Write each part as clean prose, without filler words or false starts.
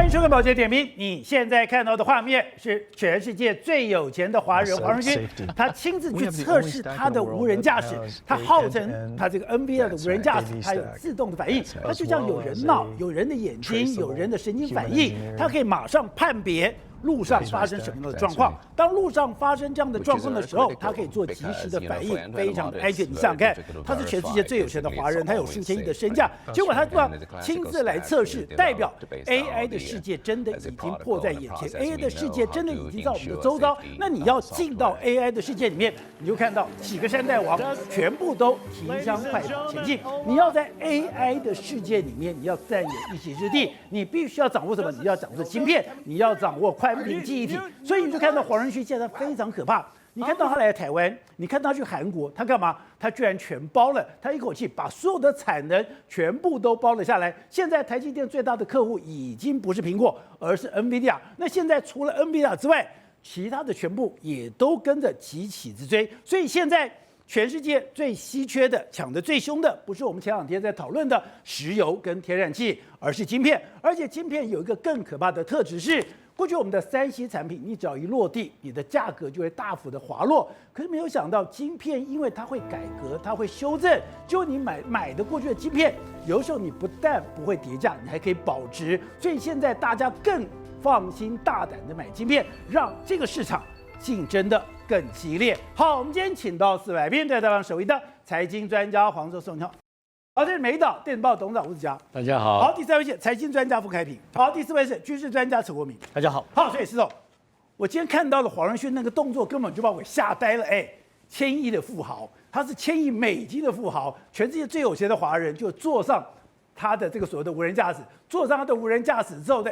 欢迎收看《宝洁点评》。你现在看到的画面是全世界最有钱的华人黄仁勋，他亲自去测试他的无人驾驶。他号称他这个 NVIDIA 的无人驾驶，它有自动的反应，它就像有人脑、有人的眼睛、有人的神经反应，它可以马上判别路上发生什么样的状况。当路上发生这样的状况的时候，它可以做及时的反应，非常的安全。你想想看，他是全世界最有钱的华人，他有数千亿的身价，结果他这样亲自来测试，代表 AI 的世界真的已经迫在眼前 ，AI 的世界真的已经在我们的周遭。那你要进到 AI 的世界里面，你就看到几个山大王全部都提枪快跑前进。你要在 AI 的世界里面，你要占有一席之地，你必须要掌握什么？你要掌握晶片，你要掌握宽频记忆体。所以你就看到黄仁勋现在非常可怕。你看到他来台湾，你看他去韩国，他干嘛？他居然全包了，他一口气把所有的产能全部都包了下来。现在台积电最大的客户已经不是苹果，而是 NVIDIA。那现在除了 NVIDIA 之外，其他的全部也都跟着急起直追。所以现在全世界最稀缺的、抢得最凶的，不是我们前两天在讨论的石油跟天然气，而是晶片。而且晶片有一个更可怕的特质是，过去我们的3C 产品，你只要一落地，你的价格就会大幅的滑落。可是没有想到，晶片因为它会改革，它会修正，就你买的过去的晶片，有的时候你不但不会跌价，你还可以保值。所以现在大家更放心大胆的买晶片，让这个市场竞争的更激烈。好，我们今天请到4位来宾，在台湾首位的财经专家黄寿松，你好。好，这是美岛电子报董事长吴子嘉，大家好。好，第3位是财经专家傅开平。好，第4位是趋势专家陈国民，大家好。好，所以施总，我今天看到了黄仁勋那个动作，根本就把我吓呆了。1000亿的富豪，他是1000亿美金的富豪，全世界最有钱的华人，就坐上他的这个所谓的无人驾驶，坐上他的无人驾驶之后的，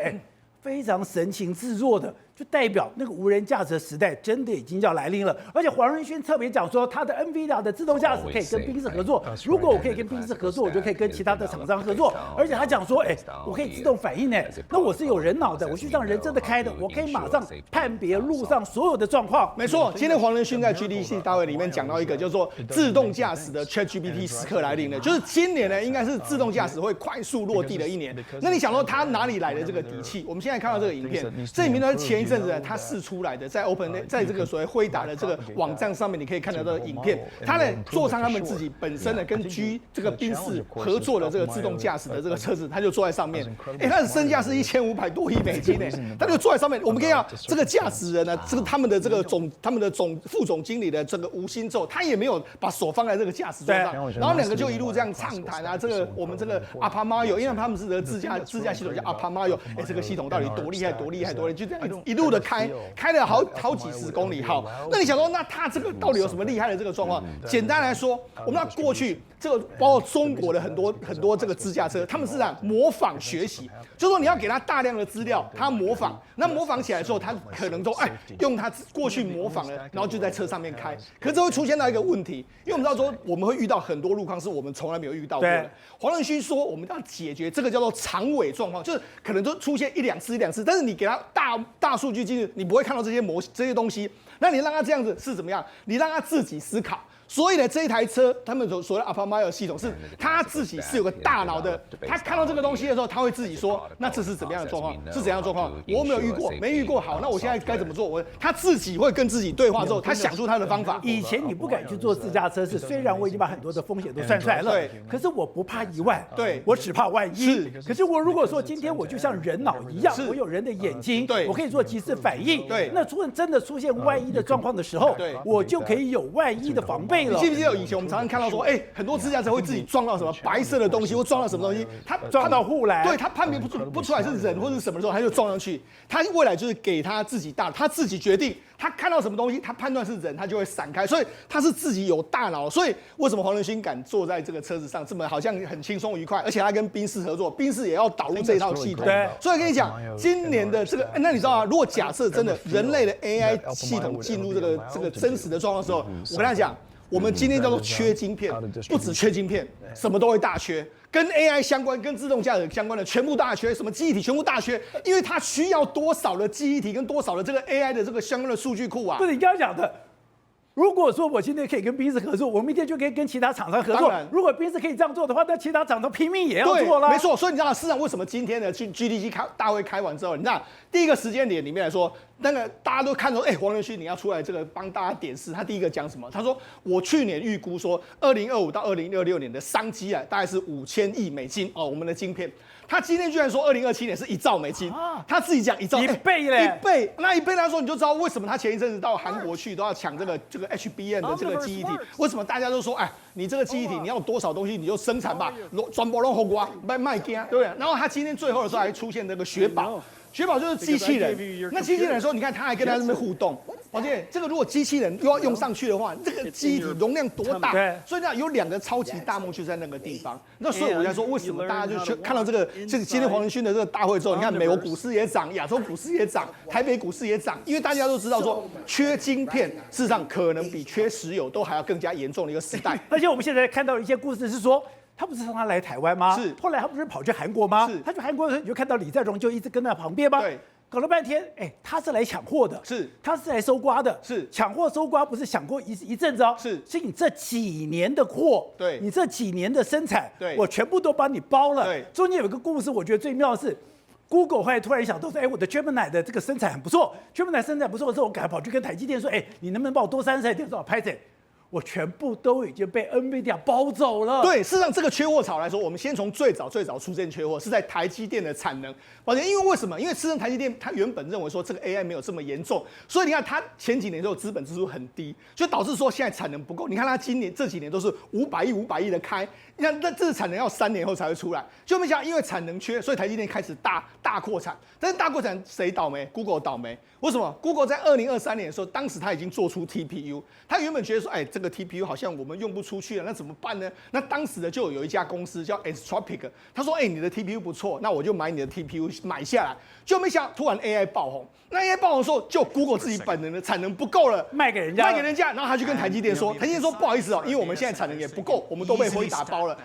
非常神情自若的，就代表那个无人驾驶的时代真的已经要来临了。而且黄仁勋特别讲说，他的 NVIDIA 的自动驾驶可以跟宾士合作。如果我可以跟宾士合作，我就可以跟其他的厂商合作。而且他讲说，我可以自动反应呢。那我是有人脑的，我去让人真的开的，我可以马上判别路上所有的状况。没错，今天黄仁勋在 GDC 大会里面讲到一个叫做自动驾驶的 ChatGPT 时刻来临了，就是今年呢应该是自动驾驶会快速落地的一年。那你想说他哪里来的这个底气？我们现在看到这个影片，这里面呢前一阵子呢他试出来的，在这个所谓辉达的这个网站上面，你可以看到这个影片，他呢坐上他们自己本身的跟这个宾士合作的这个自动驾驶的这个车子，他就坐在上面。他的身价是1500多亿美金呢，他就坐在上面。我们可以看到这个驾驶人呢，他们的副总经理的这个吴新宙，他也没有把手放在这个驾驶座上，然后两个就一路这样畅谈啊，我们这个 Apamayo， 因为他们是的自驾系统叫 Apamayo， 这个系统到底多厉害，就这样一路的开了好几十公里。好，那你想说，那他这个到底有什么厉害的这个状况？简单来说，我们要过去这个包括中国的很多这个自驾车，他们是模仿学习，就是说你要给他大量的资料，他模仿，那模仿起来之后，他可能都用他过去模仿了，然后就在车上面开。可是这会出现到一个问题，因为我们知道说我们会遇到很多路况是我们从来没有遇到过的。黄仁勋说，我们要解决这个叫做长尾状况，就是可能都出现一两次，但是你给他大数据进去，你不会看到这些东西。那你让他这样子是怎么样？你让他自己思考。所以呢，这一台车，他们所谓的 Apamayo 系统是他自己是有个大脑的，他看到这个东西的时候，他会自己说，那这是怎么样的状况？是怎样的状况？我没有遇过，没遇过。好，那我现在该怎么做？他自己会跟自己对话之后，他想出他的方法。以前你不敢去做自驾车，虽然我已经把很多的风险都算出来了，可是我不怕1万，我只怕万一。可是我如果说今天我就像人脑一样，我有人的眼睛，我可以做及时反应，那真的出现万一的状况的时候，我就可以有万一的防备。你记不记得以前我们常常看到说，很多自驾车会自己撞到什么白色的东西，或撞到什么东西，他撞到护栏，对他判别不出来是人或是什么时候，他就撞上去。他未来就是给他自己他自己决定，他看到什么东西，他判断是人，他就会闪开。所以他是自己有大脑。所以为什么黄仁勋敢坐在这个车子上，这么好像很轻松愉快？而且他跟宾士合作，宾士也要导入这一套系统。所以跟你讲，今年的这个，那你知道啊？如果假设真的人类的 AI 系统进入这个真实的状况的时候，我跟他讲。我们今天叫做缺晶片，不止缺晶片，什么都会大缺。跟 AI 相关、跟自动驾驶相关的全部大缺，什么记忆体全部大缺，因为它需要多少的记忆体跟多少的这个 AI 的这个相关的数据库啊？不是你刚刚讲的，如果说我今天可以跟宾士合作，我明天就可以跟其他厂商合作。如果宾士可以这样做的话，那其他厂商拼命也要做了。没错，所以你知道市场为什么今天的 GDC 大会开完之后，你知道第一个时间点里面来说，那个大家都看到，黄仁勋你要出来这个帮大家点示，他第一个讲什么？他说我去年预估说，2025到2026年的商机啊，大概是5000亿美金哦，我们的晶片。他今天居然说2027年是1兆美金，他自己讲1兆，一倍嘞，1倍。那1倍来说，你就知道为什么他前一阵子到韩国去都要抢这个HBM 的这个记忆体，为什么大家都说，你这个记忆体你要多少东西你就生产吧，全部弄红瓜卖惊，对不对？然后他今天最后的时候还出现那个雪宝。雪宝就是机器人，那机器人说，你看他还跟他那边互动，而且这个如果机器人又要用上去的话，这个记忆体容量多大？所以呢，有2个超级大幕就在那个地方。那所以我才说，为什么大家就去看到这个今天黄仁勋的这个大会之后，你看美国股市也涨，亚洲股市也涨，台北股市也涨，因为大家都知道说，缺晶片事实上可能比缺石油都还要更加严重的一个时代。而且我们现在看到一些故事是说。他不是让他来台湾吗？是。后来他不是跑去韩国吗？是。他去韩国的时候，你就看到李在镕就一直跟在旁边吗？对。搞了半天，他是来抢货的，是。他是来收刮的，是。抢货收刮不是抢过一阵子哦，是。是你这几年的货，对，你这几年的生产，对，我全部都帮你包了。对。中间有一个故事，我觉得最妙的是。Google 后来突然想到说，我的 Gemini 的这个生产很不错 ，Gemini 生产不错的时候，我赶快跑去跟台积电说，你能不能帮我多30点多少拍子？我全部都已经被 NVIDIA 包走了。对，事实上这个缺货潮来说，我们先从最早出现缺货是在台积电的产能。抱歉，因为为什么？因为事实上台积电它原本认为说这个 AI 没有这么严重，所以你看它前几年的时候资本支出很低，就导致说现在产能不够。你看它今年这几年都是500亿的开，你看那这产能要3年后才会出来，就没想到因为产能缺，所以台积电开始大扩产。但是大扩产谁倒霉 ？Google 倒霉。为什么 ？Google 在2023年的时候，当时他已经做出 TPU， 他原本觉得说，这个 TPU 好像我们用不出去了，那怎么办呢？那当时的就有一家公司叫 Anthropic， 他说，你的 TPU 不错，那我就买你的 TPU 买下来，就没想到突然 AI 爆红。那 AI 爆红的时候，就 Google 自己本人的产能不够了，卖给人家，然后他就跟台积电说，台积电说不好意思因为我们现在产能也不够，我们都被辉达包了，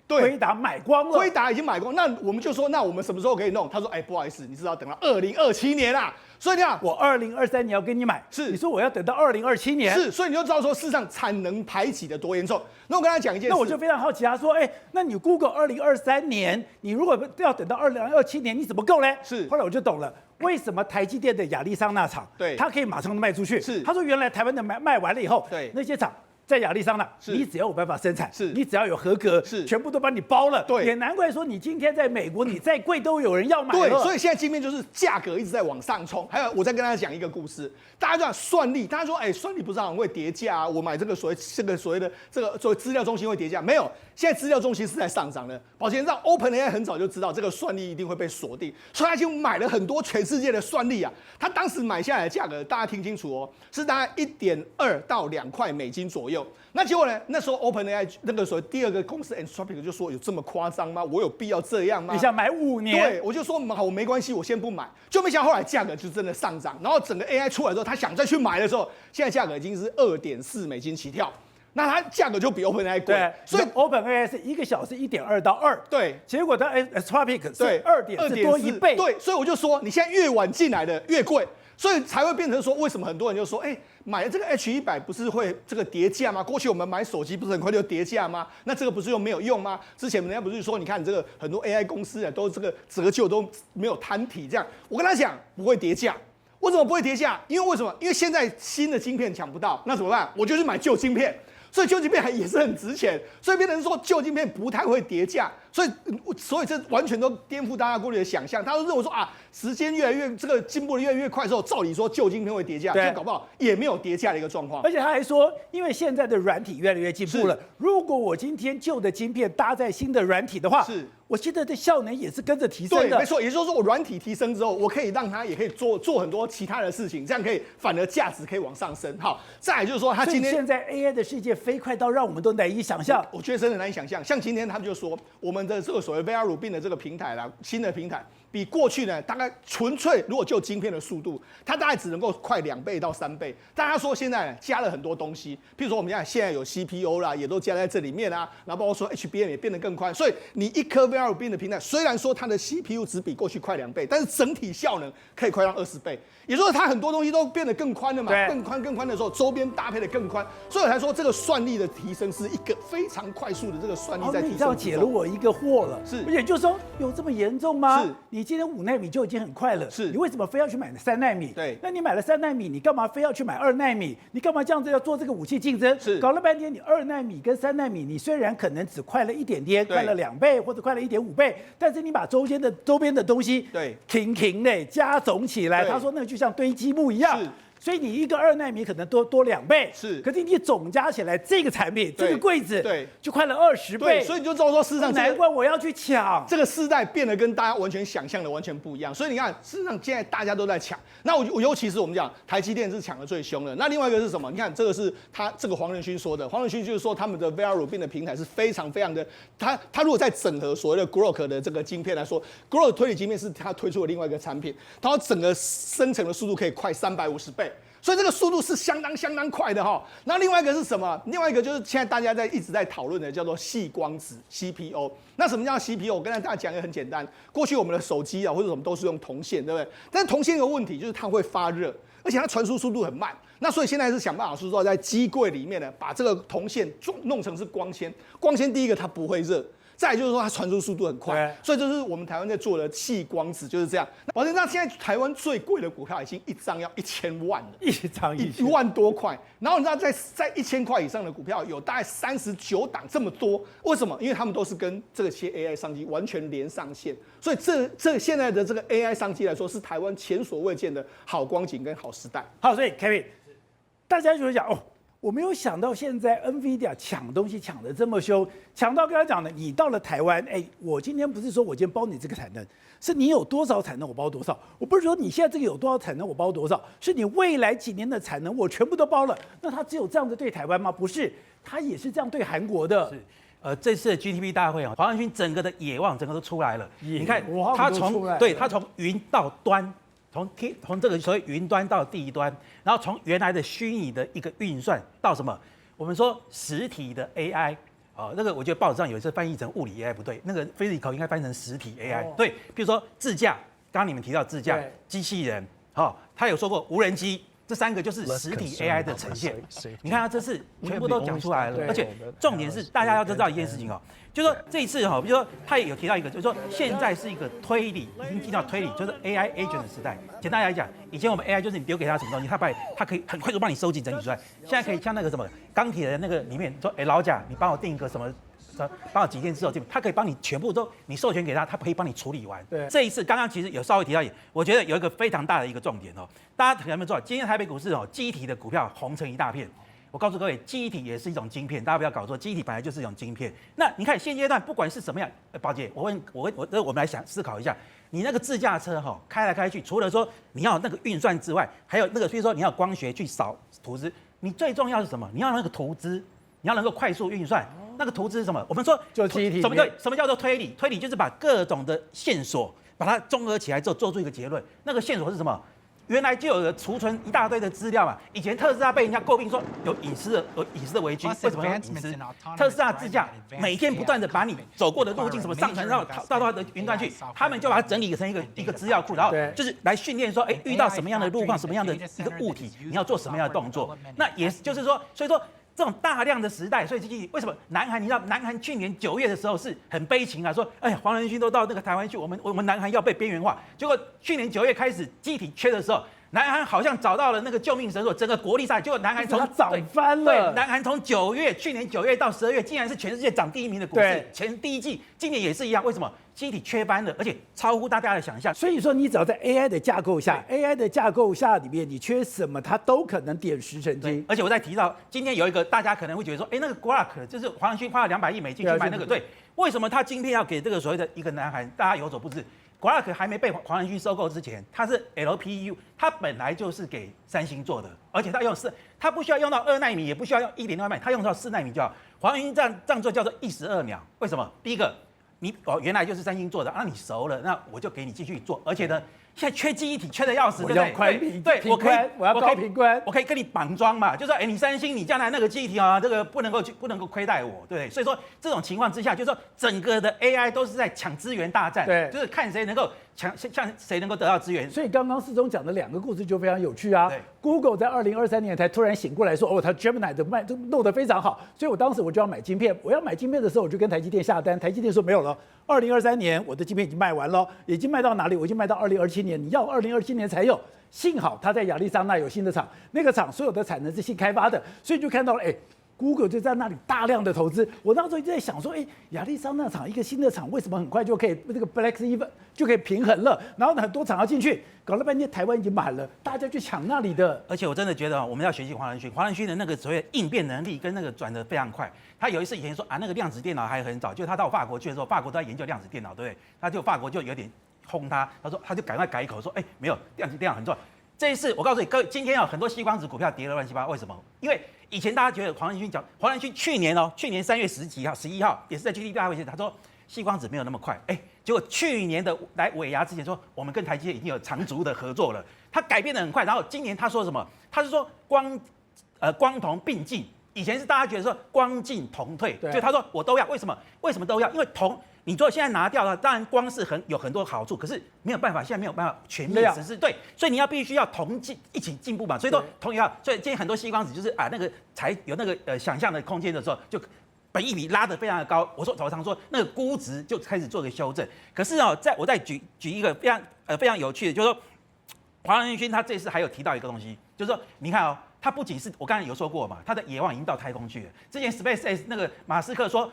辉达买光了，辉达已经买光，那我们就说，那我们什么时候可以弄？他说，不好意思，你至少等到2027年啦。所以你看，我2023年要跟你买，是你说我要等到2027年，是，所以你就知道说，事实上产能排挤的多严重。那我跟他讲一件事，那我就非常好奇，他说，那你 Google 2023年，你如果要等到2027年，你怎么够呢？是，后来我就懂了。为什么台积电的亚利桑那厂，对，它可以马上卖出去？是，他说原来台湾的卖完了以后，对，那些厂。在亚利桑那，你只要有办法生产，是，你只要有合格，是，全部都帮你包了，对，也难怪说你今天在美国，你再贵都有人要买了。对，所以现在晶片就是价格一直在往上冲。还有，我再跟大家讲一个故事，大家就讲算力，大家说，算力不是好像会跌价啊？我买这个所谓的这个所谓资料中心会跌价，没有，现在资料中心是在上涨的。宝前让 OpenAI 很早就知道这个算力一定会被锁定，所以他就买了很多全世界的算力啊。他当时买下来的价格，大家听清楚哦，是大概1.2到2块美金左右。那结果呢？那时候 OpenAI 那个所谓第2个公司 Anthropic 就说有这么夸张吗？我有必要这样吗？你想买5年？对，我就说好，我没关系，我先不买。就没想到后来价格就真的上涨，然后整个 AI 出来之后，他想再去买的时候，现在价格已经是2.4美金起跳，那它价格就比 OpenAI 贵。所以 OpenAI 是1个小时1.2到2，对，结果它 Anthropic 是2.4多1倍，对，所以我就说你现在越晚进来的越贵。所以才会变成说，为什么很多人就说，买了这个 H100不是会这个跌价吗？过去我们买手机不是很快就跌价吗？那这个不是又没有用吗？之前人家不是说，你看你这个很多 AI 公司都这个折旧都没有摊提这样。我跟他讲不会跌价，为什么不会跌价？因为为什么？因为现在新的晶片抢不到，那怎么办？我就去买旧晶片。所以旧晶片也是很值钱，所以变成说旧晶片不太会跌价，所以这完全都颠覆大家过去的想象。他都认为说时间越来越这个进步的越来越快之后，照理说旧晶片会跌价，就搞不好也没有跌价的一个状况。而且他还说，因为现在的软体越来越进步了，如果我今天旧的晶片搭载新的软体的话，我现在的效能也是跟着提升的。对，没错，也就是说我软体提升之后，我可以让它也可以做很多其他的事情，这样可以反而价值可以往上升。好，再来就是说他今天现在 AI 的世界飞快到让我们都难以想象。我觉得真的难以想象。像今天他们就说我们的这个所谓 VR 鲁宾的这个平台啦，新的平台，比过去呢大概纯粹如果就晶片的速度，它大概只能够快2倍到3倍。但他说现在加了很多东西，譬如说我们现在有 CPU 啦，也都加在这里面啊，然后包括说 HBM 也变得更快，所以你一颗 VR bin 的平台，虽然说它的 CPU 只比过去快2倍，但是整体效能可以快到20倍。也就是说，它很多东西都变得更宽了嘛，更宽的时候，周边搭配的更宽，所以我才说这个算力的提升是一个非常快速的这个算力在提升。你这样解了我一个惑了，是，也就是说有这么严重吗？是，你今天5奈米就已经很快了，是，你为什么非要去买3奈米？对，那你买了3奈米，你干嘛非要去买2奈米？你干嘛这样子要做这个武器竞争？是，搞了半天，你2奈米跟3奈米，你虽然可能只快了一点点，快了2倍或者快了1.5倍，但是你把周边的东西停嘞加总起来，他说那个就像堆积木一样。是，所以你一个2奈米可能多2倍，是，可是你总加起来这个产品这个柜子，对，就快了20倍，所以你就知道说，事实上难怪我要去抢。这个世代变得跟大家完全想象的完全不一样，所以你看，事实上现在大家都在抢。那我尤其是我们讲台积电是抢的最凶的。那另外一个是什么？你看这个是这个黄仁勋说的，黄仁勋就是说他们的 VR Rubin 的平台是非常的，他如果在整合所谓的 Grok 的这个晶片来说 ，Grok 推理晶片是他推出的另外一个产品，它整个生成的速度可以快350倍。所以这个速度是相当快的哈。那另外一个是什么？另外一个就是现在大家一直在讨论的，叫做细光子 CPO。那什么叫 CPO？我跟大家讲也很简单。过去我们的手机啊或者什么都是用铜线，对不对？但是铜线有个问题就是它会发热，而且它传输速度很慢。那所以现在是想办法是说在机柜里面呢，把这个铜线弄成是光纤。光纤第一个它不会热。再来就是说，它传输速度很快，所以这是我们台湾在做的细光子，就是这样。保证，那现在台湾最贵的股票已经一张要1000万了，一张1万多块。然后你知道在1000块以上的股票有大概39档这么多，为什么？因为他们都是跟这些 AI 商机完全连上线，所以这现在的这个 AI 商机来说，是台湾前所未见的好光景跟好时代。好，所以 Kevin， 大家就会讲哦。我没有想到现在 NVIDIA 抢东西抢得这么凶，抢到刚才讲的，你到了台湾，我今天不是说我今天包你这个产能，是你有多少产能我包多少。我不是说你现在这个有多少产能我包多少，是你未来几年的产能我全部都包了。那他只有这样子对台湾吗？不是，他也是这样对韩国的。是。这次的 GTP 大会啊，黄仁勋整个的野望整个都出来了。你看他从云到端。从这个所谓云端到地端，然后从原来的虚拟的一个运算到什么？我们说实体的 AI 那个我觉得报纸上有一次翻译成物理 AI 不对，那个 physical 应该翻译成实体 AI。对，比如说自驾，刚刚你们提到自驾机器人，他有说过无人机。这3个就是实体 AI 的呈现。你看，他这次全部都讲出来了，而且重点是大家要知道一件事情就是说这一次比如说他也有提到一个，就是说现在是一个推理，已经进到推理，就是 AI agent 的时代。简单来讲，以前我们 AI 就是你丢给他什么东西，他可以很快速帮你收集整理出来。现在可以像那个什么钢铁的那个里面说，老贾，你帮我定一个什么。帮我几天之后，他可以帮你全部都你授权给他，他可以帮你处理完。对，这一次刚刚其实有稍微提到我觉得有一个非常大的一个重点大家可能有没有知道，今天台北股市记忆体的股票红成一大片。我告诉各位，记忆体也是一种晶片，大家不要搞错，记忆体本来就是一种晶片。那你看现阶段不管是什么样，宝姐，我们来思考一下，你那个自驾车开来开去，除了说你要那个运算之外，还有那个比如说你要光学去扫图资，你最重要是什么？你要那个图资，你要能够快速运算。那个图资是什么？我们说就记忆体。什么叫做推理？推理就是把各种的线索把它综合起来之后，做出一个结论。那个线索是什么？原来就有储存一大堆的资料嘛。以前特斯拉被人家诟病说有隐私的危机，为什么有隐私？特斯拉自驾每天不断的把你走过的路径什么上传到他的云端去，他们就把它整理成一个资料库，然后就是来训练说，遇到什么样的路况，什么样的一个物体，你要做什么样的动作。那也就是说，所以说。这种大量的时代，所以为什么南韩？你知道南韩去年9月的时候是很悲情啊，说黄仁勋都到那个台湾去，我们南韩要被边缘化。结果去年9月开始机体缺的时候，南韩好像找到了那个救命绳索，整个国力上，结果南韩涨翻了。对，南韩从去年9月到12月，竟然是全世界涨第1名的股市，第一季，今年也是一样。为什么？机体缺班了，而且超乎大家的想象。所以说，你只要在 AI 的架构下，AI 的架构下里面，你缺什么，它都可能点石成金。而且我再提到，今天有一个大家可能会觉得说，那个 Grok 就是黄仁勋花了200亿美金去买那个，对，为什么他晶片要给这个所谓的一个南韩？大家有所不知。Grok 还没被黄仁勋收购之前，它是 LPU， 它本来就是给三星做的，而且它不需要用到2奈米，也不需要用1.6奈米，它用到4奈米就好。黄仁勋这样做叫做12秒，为什么？第一个，你原来就是三星做的，那你熟了，那我就给你继续做，而且呢。现在缺记忆体缺的要死，对不对？对，我要高频宽，我可以跟你绑装嘛，就说，你三星，你将来那个记忆体啊，这个不能够亏待我，对不对？所以说这种情况之下，就是说整个的 AI 都是在抢资源大战，对，就是看谁能够像谁能够得到资源。所以刚刚世忠讲的2个故事就非常有趣啊。Google 在2023年才突然醒过来说，它 Gemini 的弄得非常好，所以我当时我就要买晶片。我要买晶片的时候，我就跟台积电下单，台积电说没有了。2023年我的晶片已经卖完了，已经卖到哪里？我已经卖到2027年，你要2027年才有。幸好他在亚利桑那有新的厂，那个厂所有的产能是新开发的，所以就看到了Google 就在那里大量的投资。我那时候就在想说，亚利桑那厂一个新的厂，为什么很快就可以这个 break even 就可以平衡了？然后呢，很多厂要进去，搞了半天台湾已经满了，大家去抢那里的。而且我真的觉得我们要学习黄仁勋的那个所谓应变能力跟那个转得非常快。他有一次以前说那个量子电脑还很早，就他到法国去的时候，法国都在研究量子电脑，对不对？法国就有点轰他，他就赶快改口说，没有，量子电脑很重要。这一次我告诉你，各位，今天很多矽光子股票跌得乱七八糟，为什么？因为以前大家觉得黄仁勋去年3月11号也是在 GDP 大会前，他说矽光子没有那么快，结果去年的来尾牙之前说我们跟台积电已经有长足的合作了，他改变得很快，然后今年他说什么？他是说光同并进。以前是大家觉得说光进同退，所以他说我都要，为什么都要？因为你如果现在拿掉了，当然光是有很多好处，可是没有办法，现在没有办法全面实施，对，所以你必须要同进一起进步嘛，所以说同样，所以今天很多矽光子就是那个才有那个想象的空间的时候，就本益比拉得非常的高。我常说那个估值就开始做个修正。可是我再举一个非常有趣的，就是说黄仁勋他这次还有提到一个东西，就是说你看他不仅是我刚才有说过嘛，他的野望已经到太空去了。之前 SpaceX 那个马斯克说，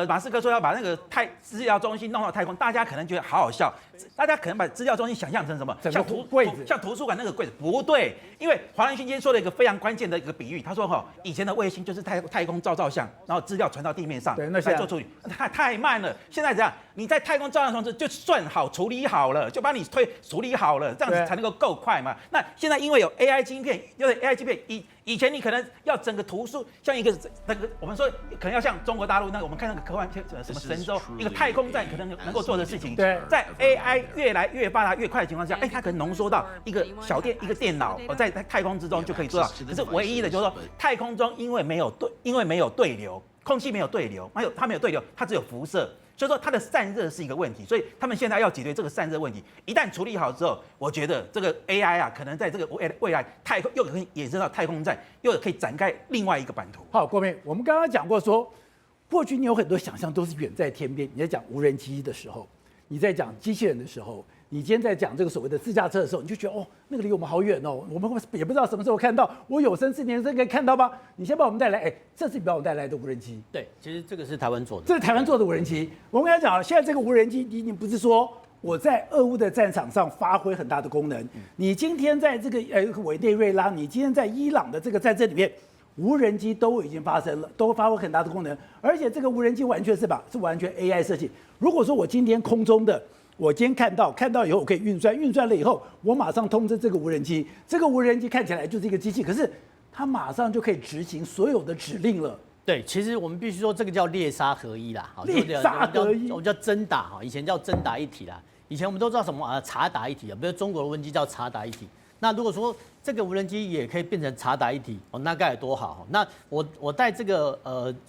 马斯克说要把那个资料中心弄到太空，大家可能觉得好好笑，大家可能把资料中心想象成什么？像图书馆那个柜子，不对，因为黄仁勋今天说了一个非常关键的一个比喻，他说以前的卫星就是太空照相，然后资料传到地面上，再做处理，太慢了。现在怎样？你在太空照相同时就算好处理好了，就把你处理好了，这样子才能够够快嘛。那现在因为有 AI 晶片，AI 晶片以前你可能要整个图书像一个那个我们说可能要像中国大陆那个我们看那个科幻片什么神舟一个太空站可能能够做的事情，在 AI 越来越发达越快的情况下，它可能浓缩到一个电脑在太空之中就可以做到。可是唯一的就是说太空中因为没有对流，空气没有对流，它没有对流，它只有辐射。所以说它的散热是一个问题，所以他们现在要解决这个散热问题。一旦处理好之后，我觉得这个 AI 可能在这个未来太空又可以衍生到太空站，又可以展开另外一个版图。好，国民，我们刚刚讲过说，过去你有很多想象都是远在天边。你在讲无人机的时候，你在讲机器人的时候，你今天在讲这个所谓的自驾车的时候，你就觉得那个离我们好远哦，我们也不知道什么时候看到。我有生之年可以看到吗？你先帮我们带来，这是你帮我们带来的无人机。对，其实这个是台湾做的，这是台湾做的无人机。我们刚才讲，现在这个无人机，你不是说我在俄乌的战场上发挥很大的功能，你今天在这个委内瑞拉，你今天在伊朗的这个战争里面，无人机都已经发生了，都发挥很大的功能，而且这个无人机完全是完全 AI 设计。如果说我今天空中的，我今天看到以后，我可以运算了以后，我马上通知这个无人机，这个无人机看起来就是一个机器，可是它马上就可以执行所有的指令了。对，其实我们必须说这个叫猎杀合一啦，猎杀合一，我们叫真打哈，以前叫真打一体啦，以前我们都知道什么查打一体啊，比如中国的无人机叫查打一体。那如果说这个无人机也可以变成查打一体，那该有多好！那我带这个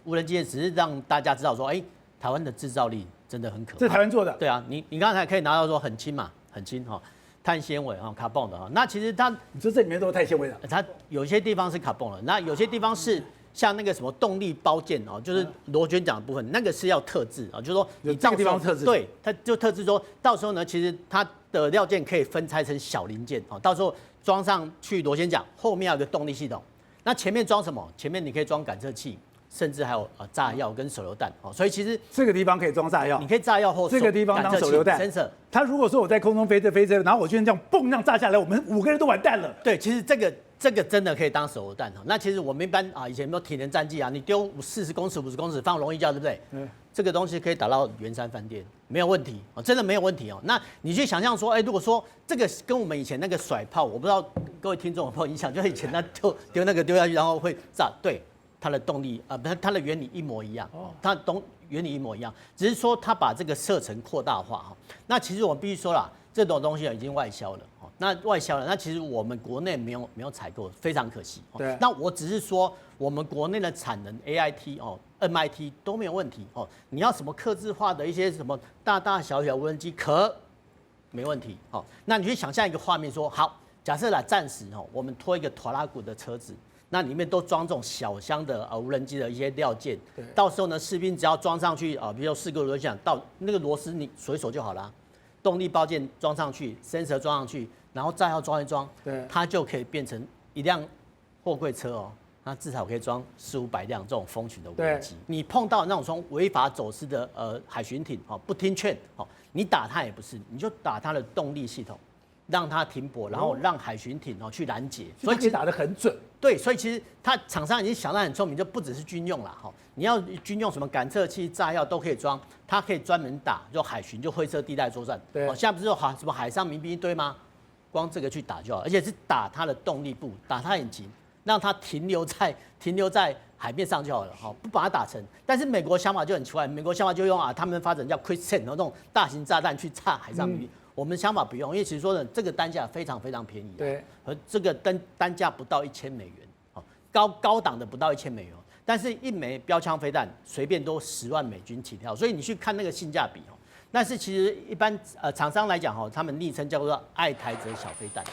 无人机，只是让大家知道说，台湾的制造力真的很可怕。这台湾做的。对啊，你刚才可以拿到说很轻嘛，很轻哈，碳纤维哈，卡泵的哈。那其实你说这里面都是碳纤维的，它有些地方是卡泵的，那有些地方是像那个什么动力包件哦，就是螺旋桨的部分，那个是要特制啊，就是说你这个地方特制，对，它就特制说，到时候呢，其实它的料件可以分拆成小零件哦，到时候装上去螺旋桨，后面要有个动力系统，那前面装什么？前面你可以装感测器。甚至还有炸药跟手榴弹哦，所以其实这个地方可以装炸药，你可以炸药或这个地方当手榴弹。他如果说我在空中飞着，然后我就这样蹦这样炸下来，我们5个人都完蛋了。对，其实这个真的可以当手榴弹哈。那其实我们一般以前没有体能战绩啊，你丢40公尺、50公尺放容易叫，对不对？这个东西可以打到圆山饭店，没有问题哦，真的没有问题哦。那你去想象说，如果说这个跟我们以前那个甩炮，我不知道各位听众有没有印象，就是以前那丢那个丢下去，然后会炸，对。它的动力它的原理一模一样，它原理一模一样，只是说它把这个射程扩大化哈。那其实我们必须说啦，这种东西已经外销了，那外销了，那其实我们国内没有采购，非常可惜。对，那我只是说我们国内的产能 AIT MIT 都没有问题哦。你要什么客制化的一些什么大大小小无人机没问题哦。那你去想象一个画面说，好，假设啦，暂时我们拖一个拖拉骨的车子。那里面都装这种小箱的无人机的一些料件，到时候呢，士兵只要装上去比如4个螺旋桨到那个螺丝你随手就好了，动力包件装上去，sensor装上去，然后炸药装一装，它就可以变成一辆货柜车哦，它至少可以装400-500辆这种蜂群的无人机。你碰到那种从违法走私的海巡艇不听劝你打它也不是，你就打它的动力系统。让它停泊，然后让海巡艇去拦截，所以可以打得很准。对，所以其实厂商已经想得很聪明，就不只是军用啦你要军用什么感测器、炸药都可以装，它可以专门打，就海巡就灰色地带作战。对，现在不是有什么海上民兵一堆吗？光这个去打就好，而且是打它的动力部，打它引擎，让它停留在海面上就好了不把它打沉。但是美国想法就很奇怪，美国想法就用他们发展叫 quicksand 那种大型炸弹去炸海上民兵。我们想法不用，因为其实说呢，这个单价非常非常便宜，对，和这个单价不到$1000，高档的不到$1000，但是一枚标枪飞弹随便都$10万起跳，所以你去看那个性价比但是其实一般厂商来讲他们昵称叫做爱台者小飞弹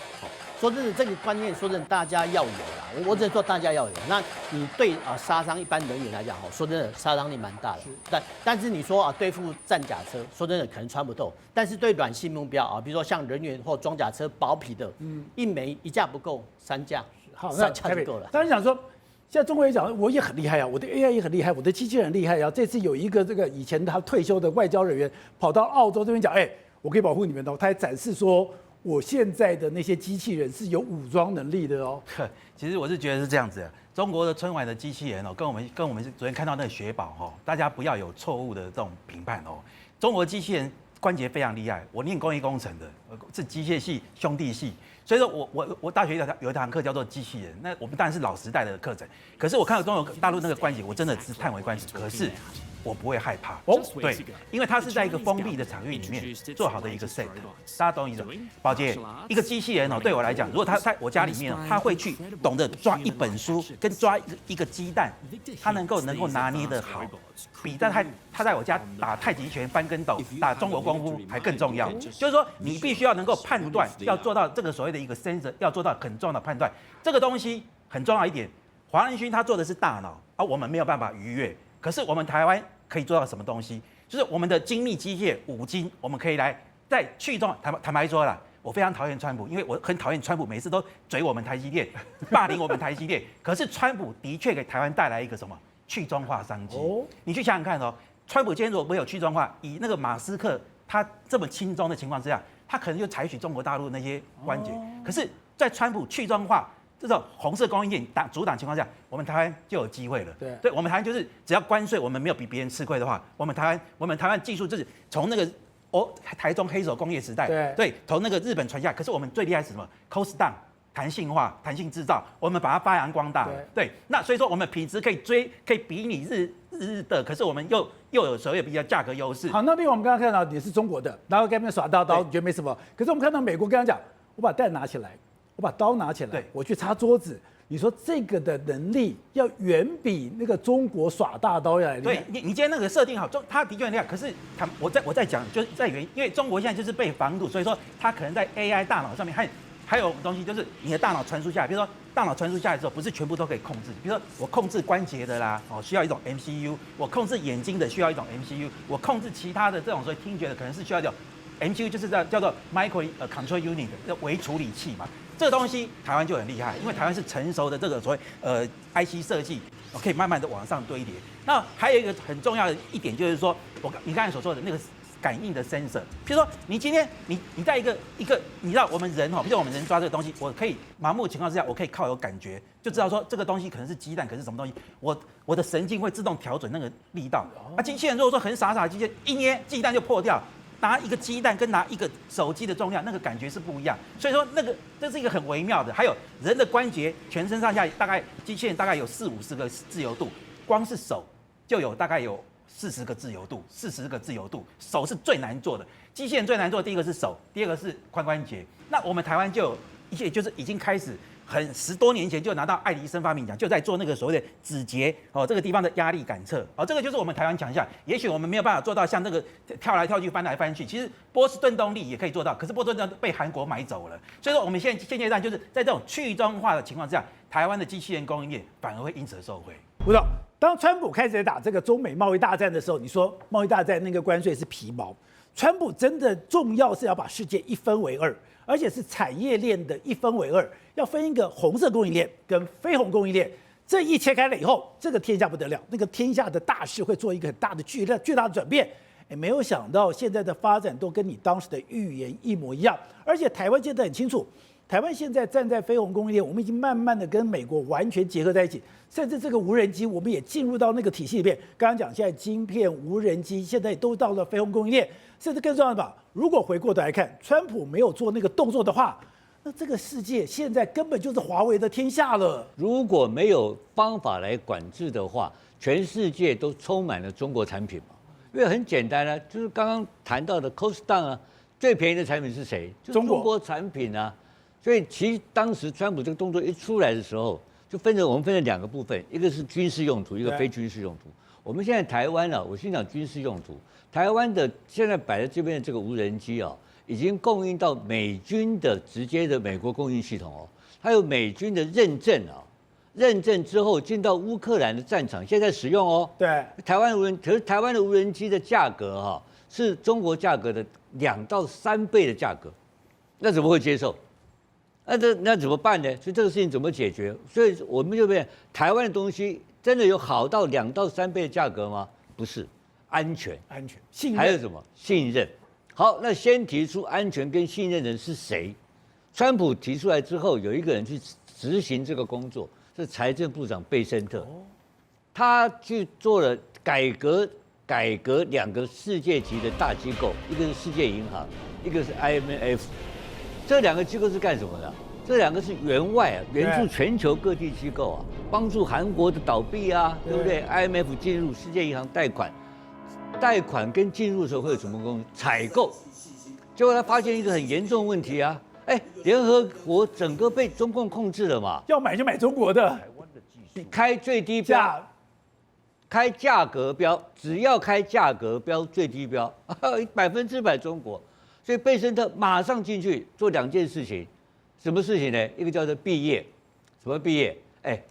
说真的，这个观念说真的大家要有啦，我只能说大家要有。那你对杀伤一般人员来讲说真的杀伤力蛮大的，但是你说对付战甲车，说真的可能穿不透，但是对软性目标比如说像人员或装甲车薄皮的，一架不够，3架，好，3架就够了。当然想说。现在中国也讲，我也很厉害啊，我的 AI 也很厉害，我的机器人很厉害啊。这次有一个这个以前他退休的外交人员跑到澳洲这边讲，我可以保护你们他还展示说，我现在的那些机器人是有武装能力的哦。其实我是觉得是这样子的，中国的春晚的机器人跟我们昨天看到那个雪宝大家不要有错误的这种评判中国机器人关节非常厉害，我念工业工程的，是机械系兄弟系，所以说我大学有一堂课叫做机器人，那我们当然是老时代的课程，可是我看到中国大陆那个关节，我真的是叹为观止，可是我不会害怕对，因为它是在一个封闭的场域里面做好的一个 set， 大家懂意思吗？宝杰，一个机器人对我来讲，如果他在我家里面他会去懂得抓一本书跟抓一个鸡蛋，他能够拿捏得好，比他在我家打太极拳、翻跟斗、打中国功夫还更重要。就是说，你必须要能够判断，要做到这个所谓的一个 sensor， 要做到很重要的判断。这个东西很重要一点，华仁勋他做的是大脑，我们没有办法逾越。可是我们台湾可以做到什么东西？就是我们的精密机械5金，我们可以来在去中坦白说啦，我非常讨厌川普，因为我很讨厌川普，每次都嘴我们台积电，霸凌我们台积电。可是川普的确给台湾带来一个什么去中化商机？你去想想看川普今天如果没有去中化，以那个马斯克他这么轻松的情况之下，他可能就采取中国大陆那些关节。可是，在川普去中化这种红色供应链阻挡情况下，我们台湾就有机会了。对，我们台湾就是只要关税我们没有比别人吃亏的话，我们台湾技术就是从那个台中黑手工业时代，对，从那个日本传下来。可是我们最厉害是什么 ？cost down， 弹性化、弹性制造，我们把它发扬光大。对，那所以说我们品质可以比拟日的，可是我们又有所谓比较价格优势。好，那另外我们刚刚看到你是中国的，然后跟他们耍大刀，你觉得没什么。可是我们看到美国跟他讲，我把弹拿起来，我把刀拿起来，我去擦桌子。你说这个的能力要远比那个中国耍大刀要来厉害。对，你今天那个设定好，他的确很厉害。可是我在讲，就是在因为中国现在就是被防堵，所以说他可能在 AI 大脑上面还有东西，就是你的大脑传输下来，比如说大脑传输下来之后，不是全部都可以控制。比如说我控制关节的啦，需要一种 MCU； 我控制眼睛的需要一种 MCU； 我控制其他的这种所谓听觉的，可能是需要一种 MCU， 就是叫做 Micro Control Unit 的微处理器嘛。这个东西台湾就很厉害，因为台湾是成熟的这个所谓IC 设计，可以慢慢的往上堆叠。那还有一个很重要的一点就是说，你刚才所说的那个感应的 sensor， 比如说你今天你在一个你知道我们人比如说我们人抓这个东西，我可以盲目的情况之下，我可以靠有感觉就知道说这个东西可能是鸡蛋，可是什么东西，我的神经会自动调整那个力道。机器人如果说很傻的机器人一捏鸡蛋就破掉。拿一个鸡蛋跟拿一个手机的重量，那个感觉是不一样。所以说这是一个很微妙的。还有人的关节，全身上下大概机器人大概有40-50个自由度，光是手就有大概有40个自由度，40个自由度。手是最难做的，机器人最难做的第一个是手，第二个是髋关节。那我们台湾就有一些就是已经开始。10多年前就拿到爱迪生发明奖，就在做那个所谓的指节这个地方的压力感测这个就是我们台湾强项。也许我们没有办法做到像这个跳来跳去、翻来翻去，其实波士顿动力也可以做到，可是波士顿动力被韩国买走了。所以说我们现阶段就是在这种去中心化的情况之下，台湾的机器人供应链反而会因此受惠。吴总，当川普开始打这个中美贸易大战的时候，你说贸易大战那个关税是皮毛，川普真的重要是要把世界一分为二。而且是产业链的一分为二，要分一个红色供应链跟非红供应链。这一切开了以后，这个天下不得了，那个天下的大势会做一个很大的巨大的转变。没有想到现在的发展都跟你当时的预言一模一样。而且台湾现在很清楚，台湾现在站在非红供应链，我们已经慢慢的跟美国完全结合在一起，甚至这个无人机我们也进入到那个体系里面。刚刚讲现在晶片、无人机现在都到了非红供应链。甚至更重要的吧，如果回过头来看，川普没有做那个动作的话，那这个世界现在根本就是华为的天下了。如果没有方法来管制的话，全世界都充满了中国产品嘛。因为很简单啊，就是刚刚谈到的 cost down 啊，最便宜的产品是谁？就是中国产品啊。所以其实当时川普这个动作一出来的时候，就我们分成2个部分，一个是军事用途，一个非军事用途。我们现在台湾我先讲军事用途。台湾的现在摆在这边的这个无人机已经供应到美军的直接的美国供应系统它有美军的认证认证之后进到乌克兰的战场，现在使用对，可是台湾的无人机的价格是中国价格的2到3倍的价格，那怎么会接受？那怎么办呢？所以这个事情怎么解决？所以我们就变台湾的东西真的有好到2到3倍的价格吗？不是。安全、信任，还有什么信任？好，那先提出安全跟信任的人是谁？川普提出来之后，有一个人去执行这个工作，是财政部长贝森特。他去做了改革2个世界级的大机构，一个是世界银行，一个是 IMF。这2个机构是干什么的？这2个是援外援助全球各地机构帮助韩国的倒闭对不对 ？IMF 进入，世界银行贷款跟进入的时候会有什么功能？采购，结果他发现一个很严重的问题联合国整个被中共控制了嘛，要买就买中国的，你开最低标，开价格标，只要开价格标最低标，100%中国，所以贝森特马上进去做2件事情，什么事情呢？一个叫做毕业，什么毕业？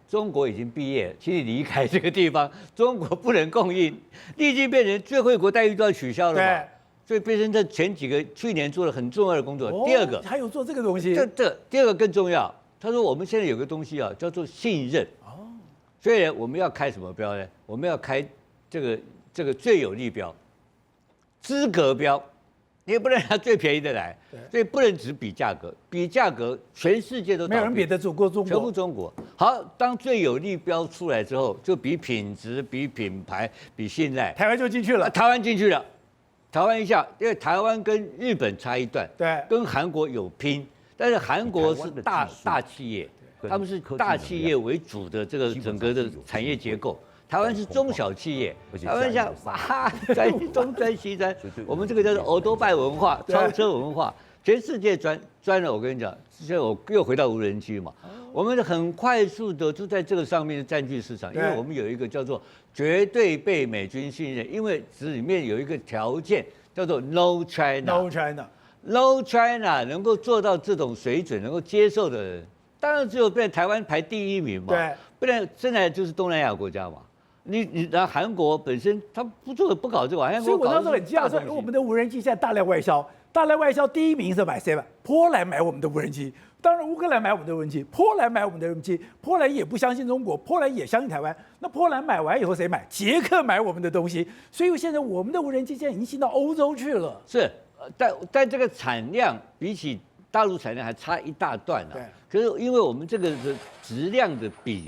中国已经毕业了，请你离开这个地方，中国不能供应，历经变成最惠国待遇都要取消了嘛。所以贝森特去年做了很重要的工作。第二个还有做这个东西，第2个更重要。他说我们现在有个东西叫做信任。所以我们要开什么标呢？我们要开这个最有利标、资格标。你也不能拿最便宜的来，所以不能只比价格，全世界都没有人比得住过中国，全部中国。好，当最有利标出来之后，就比品质、比品牌、比信赖，台湾就进去了。台湾进去了，台湾一下，因为台湾跟日本差一段，对，跟韩国有拼，但是韩国是大企业，他们是大企业为主的这个整个的产业结构。台湾是中小企业，台湾像专东专西专，我们这个叫做欧多拜文化、超车文化，全世界专了。我跟你讲，现在我又回到无人机嘛，我们很快速的就在这个上面占据市场，因为我们有一个叫做绝对被美军信任，因为里面有一个条件叫做 No China， 能够做到这种水准，能够接受的人，当然只有变台湾排第1名嘛，对，不然现在就是东南亚国家嘛。你然后韩国本身他不搞这玩意儿，所以我当时很惊讶说，我们的无人机现在大量外销，第1名是买谁买？波兰买我们的无人机，当然乌克兰买我们的无人机，波兰买我们的无人机，波兰也不相信中国，波兰也相信台湾。那波兰买完以后谁买？捷克买我们的东西，所以现在我们的无人机现在已经进到欧洲去了。是，但这个产量比起大陆产量还差一大段可是因为我们这个的质量的比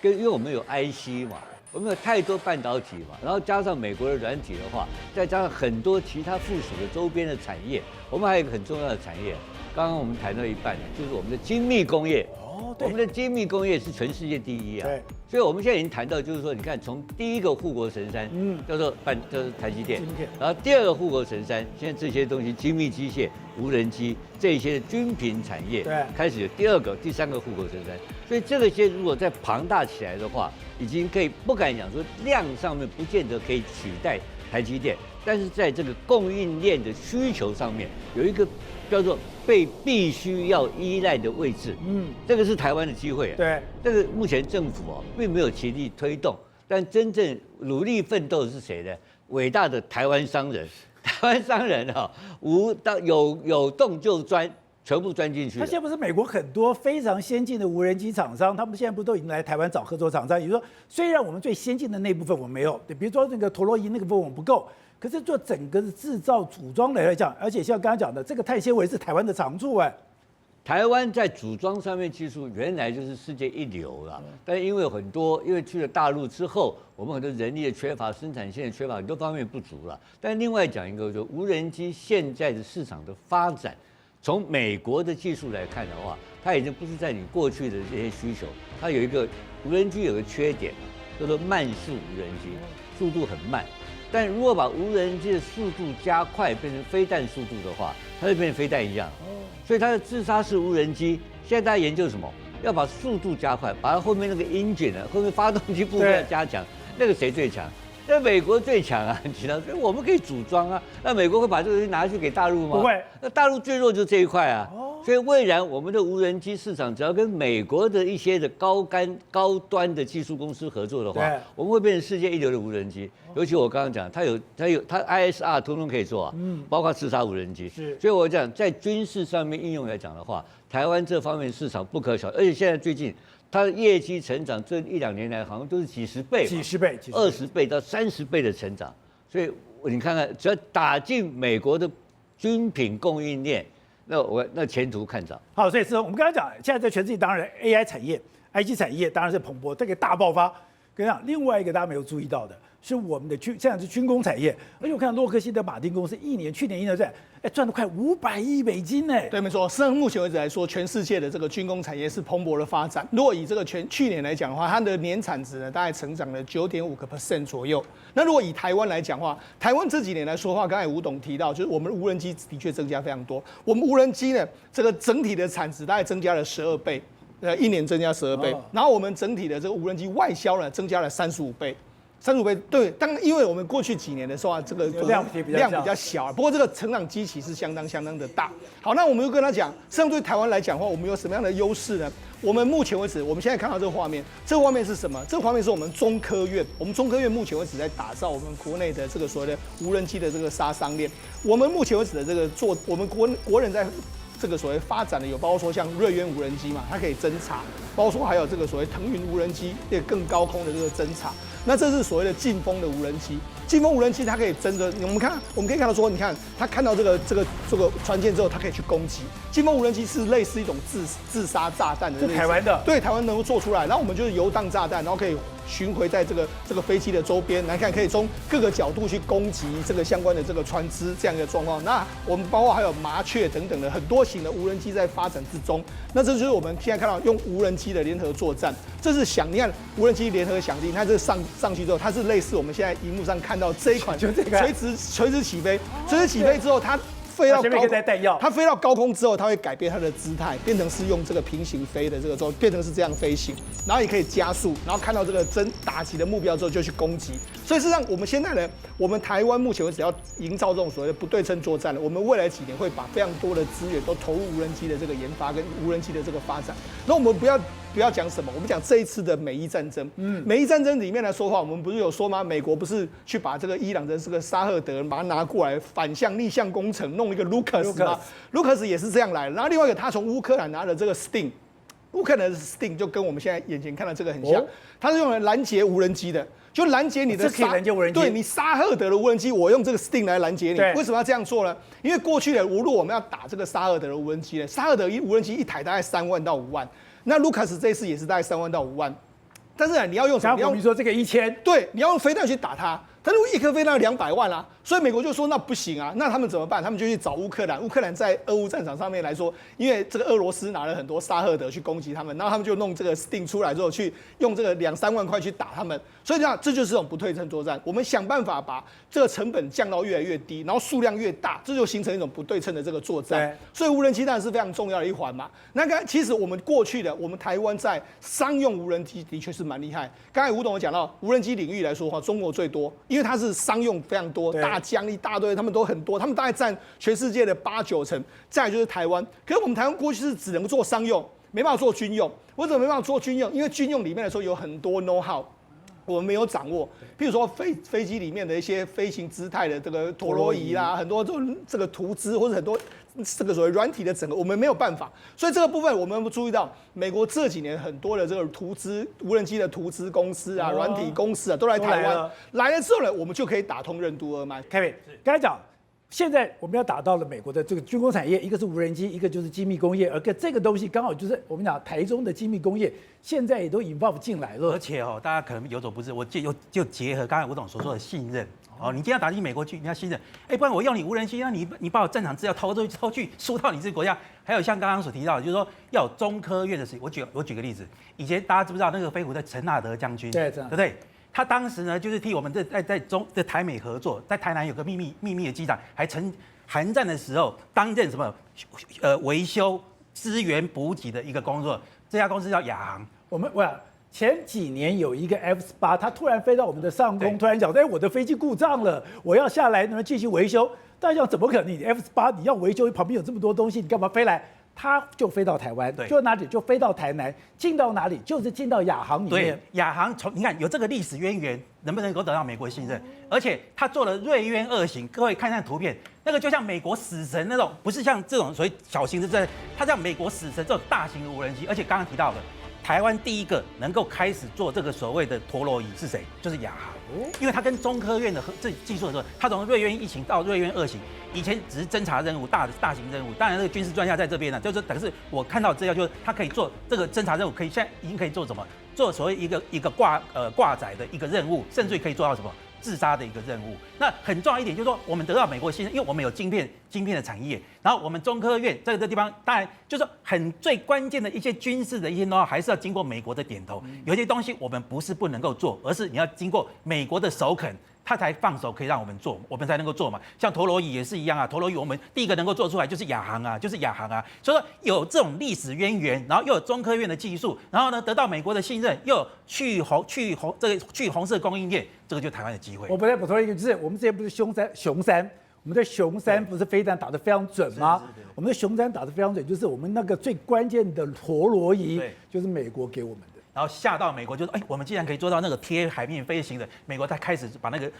因为我们有 IC 嘛。我们有太多半导体嘛，然后加上美国的软体的话，再加上很多其他附属的周边的产业，我们还有一个很重要的产业，刚刚我们谈到一半，就是我们的精密工业。我们的精密工业是全世界第一啊，对，所以我们现在已经谈到，就是说，你看从第一个护国神山，叫做就是台积电，然后第二个护国神山，现在这些东西，精密机械、无人机这些军品产业，对，开始有第二个、第三个护国神山，所以这些如果再庞大起来的话，已经可以不敢讲说量上面不见得可以取代台积电，但是在这个供应链的需求上面有一个叫做被必须要依赖的位置，这个是台湾的机会。对，这个目前政府并没有极力推动，但真正努力奋斗的是谁呢？伟大的台湾商人，台湾商人有动就钻，全部钻进去。他现在不是美国很多非常先进的无人机厂商，他们现在不都已经来台湾找合作厂商？也就是说，虽然我们最先进的那部分我们没有，比如说那个陀螺仪那个部分我们不够。可是做整个的制造组装来讲，而且像刚刚讲的，这个碳纤维是台湾的长处哎。台湾在组装上面技术原来就是世界一流了，但因为去了大陆之后，我们很多人力的缺乏、生产线的缺乏，很多方面不足了。但另外讲一个，就无人机现在的市场的发展，从美国的技术来看的话，它已经不是在你过去的这些需求，它有一个无人机有个缺点，叫做慢速无人机，速度很慢。但如果把无人机的速度加快，变成飞弹速度的话，它就变成飞弹一样。所以它的自杀式无人机，现在大家研究什么？要把速度加快，把它后面那个engine后面发动机部分要加强。那个谁最强？那美国最强啊，你知道？所以我们可以组装啊。那美国会把这个东西拿去给大陆吗？不会。那大陆最弱就是这一块啊。所以未然我们的无人机市场，只要跟美国的一些的高端的技术公司合作的话，我们会变成世界一流的无人机。尤其我刚刚讲，它 ISR 通通可以做啊，包括自杀无人机。所以我讲在军事上面应用来讲的话，台湾这方面市场不可小，而且现在最近它的业绩成长这1、2年来好像都是几十倍，20倍到30倍的成长。所以你看看，只要打进美国的军品供应链，那前途看涨。好，所以是我们刚才讲，现在在全世界当然 AI 产业、IT 产业当然是蓬勃，这个大爆发。跟你讲，另外一个大家没有注意到的是我们的现在是军工产业，而且我看洛克希德马丁公司去年1年赚了快500亿美金呢。对，没错。事实上，目前为止来说，全世界的这个军工产业是蓬勃的发展。如果以这个去年来讲的话，它的年产值呢大概成长了9.5% 左右。那如果以台湾来讲的话，台湾这几年来说的话，刚才吴董提到，就是我们无人机的确增加非常多。我们无人机呢，这个整体的产值大概增加了12倍，1年增加12倍。然后我们整体的这个无人机外销呢，增加了35倍。35倍，对，当然，因为我们过去几年的时候啊，这个量比较小，不过这个成长基期是相当的大。好，那我们就跟他讲，实际上对台湾来讲的话，我们有什么样的优势呢？我们目前为止，我们现在看到这个画面，这个画面是什么？这个画面是我们中科院，我们中科院目前为止在打造我们国内的这个所谓的无人机的这个杀伤链。我们目前为止的这个我们国人在这个所谓发展的有包括说像瑞渊无人机嘛，它可以侦察，包括说还有这个所谓腾云无人机，这个更高空的这个侦察。那这是所谓的劲风的无人机，劲风无人机它可以真的，我们可以看到说，你看它看到这个船舰之后，它可以去攻击。劲风无人机是类似一种自杀炸弹的，是台湾的，对，台湾能够做出来。然后我们就是游荡炸弹，然后可以巡回在这个飞机的周边来看，可以从各个角度去攻击这个相关的这个船只这样一个状况。那我们包括还有麻雀等等的很多型的无人机在发展之中。那这就是我们现在看到用无人机的联合作战，这是你看无人机联合响应，它这上去之后，它是类似我们现在荧幕上看到这一款垂直起飞，垂直起飞之后它飞到高空，它飞到高空之后，它会改变它的姿态，变成是用这个平行飞的这个之后，变成是这样飞行，然后也可以加速，然后看到这个打击的目标之后就去攻击。所以事实上，我们现在呢，我们台湾目前为止要营造这种所谓的不对称作战了，我们未来几年会把非常多的资源都投入无人机的这个研发跟无人机的这个发展。那我们不要讲什么，我们讲这一次的美伊战争。美伊战争里面来说的话，我们不是有说吗？美国不是去把这个伊朗的这个沙赫德把它拿过来反向逆向工程，弄一个 Lucas 吗 ？Lucas 也是这样来的。然后另外一个，他从乌克兰拿的这个 Sting， 乌克兰的 Sting 就跟我们现在眼前看到这个很像，它是用来拦截无人机的。就拦截你的对你沙赫德的无人机，我用这个 Sting 来拦截你。为什么要这样做呢？因为过去的如果我们要打这个沙赫德的无人机呢，沙赫德无人机一台大概3万到5万，那 Lucas 这一次也是大概3万到5万。但是你要用什么？你要说这个1000，对，你要用飞弹去打它。但如果一颗飞弹要200万啦，所以美国就说那不行啊，那他们怎么办？他们就去找乌克兰。乌克兰在俄乌战场上面来说，因为这个俄罗斯拿了很多沙赫德去攻击他们，然后他们就弄这个 Sting 出来之后，去用这个2-3万块去打他们。所以这就是这种不对称作战。我们想办法把这个成本降到越来越低，然后数量越大，这就形成一种不对称的这个作战。所以无人机当然是非常重要的一环嘛。那其实我们过去的我们台湾在商用无人机的确是蛮厉害。刚才吴董有讲到无人机领域来说的话，中国最多，因为它是商用非常多，大疆一大堆，他们都很多，他们大概占全世界的8-9成。再来就是台湾，可是我们台湾过去是只能做商用，没办法做军用。为什么没办法做军用？因为军用里面来说有很多 know how。我们没有掌握，譬如说飞机里面的一些飞行姿态的这个陀螺仪啦，很多这个图资或者很多这个所谓软体的整个，我们没有办法。所以这个部分我们注意到，美国这几年很多的这个图资无人机的图资公司啊、软体公司啊都来台湾，来了之后呢，我们就可以打通任督二脉。Kevin， 刚才讲。现在我们要打到了美国的这个军工产业，一个是无人机，一个就是机密工业，而这个东西刚好就是我们讲台中的机密工业，现在也都involve进来了。而且大家可能有所不知，我就结合刚才吴董所说的信任。你今天要打进美国去，你要信任，不然我用你无人机，那你把我战场资料偷去输到你这个国家。还有像刚刚所提到的，就是说要有中科院的事情。我举个例子，以前大家知不知道那个飞虎在陈纳德将军，对不对？他当时呢，就是替我们在台美合作，在台南有个秘密的机场，还韩战的时候担任什么维修、资源补给的一个工作。这家公司叫亚航。前几年有一个 F-18，它突然飞到我们的上空，突然讲，我的飞机故障了，我要下来继续维修。大家想怎么可能？你 F-18你要维修，旁边有这么多东西，你干嘛飞来？它就飞到台湾，就哪里就飞到台南，进到哪里就是进到亚航里面。对，亚航你看有这个历史渊源，能不能够得到美国信任？而且他做了瑞渊2型，各位看那图片，那个就像美国死神那种，不是像这种所谓小型的，它像美国死神这种大型的无人机。而且刚刚提到的，台湾第一个能够开始做这个所谓的陀螺仪是谁？就是亚航。因为它跟中科院的这技术的时候，它从瑞渊1型到瑞渊2型，以前只是侦察任务、大型任务。当然，这个军事专家在这边呢，就是等于是我看到资料，就是它可以做这个侦察任务，现在已经可以做什么？做所谓一个挂载的一个任务，甚至可以做到什么？自杀的一个任务。那很重要一点就是说，我们得到美国信任，因为我们有晶片的产业，然后我们中科院在这个地方，当然就是最关键的一些军事的一些东西，还是要经过美国的点头。有些东西我们不是不能够做，而是你要经过美国的首肯，他才放手可以让我们做，我们才能够做嘛。像陀螺仪也是一样啊，陀螺仪我们第一个能够做出来就是亚航啊，所以说有这种历史渊源，然后又有中科院的技术，然后呢得到美国的信任，又有去红色供应链，这个就是台湾的机会。我不再补充一个，就是我们之前不是熊山，我们在熊山不是飞弹打得非常准吗？我们的熊山打得非常准，就是我们那个最关键的陀螺仪，就是美国给我们的。然后下到美国，就是我们既然可以做到那个贴海面飞行的，美国才开始把那个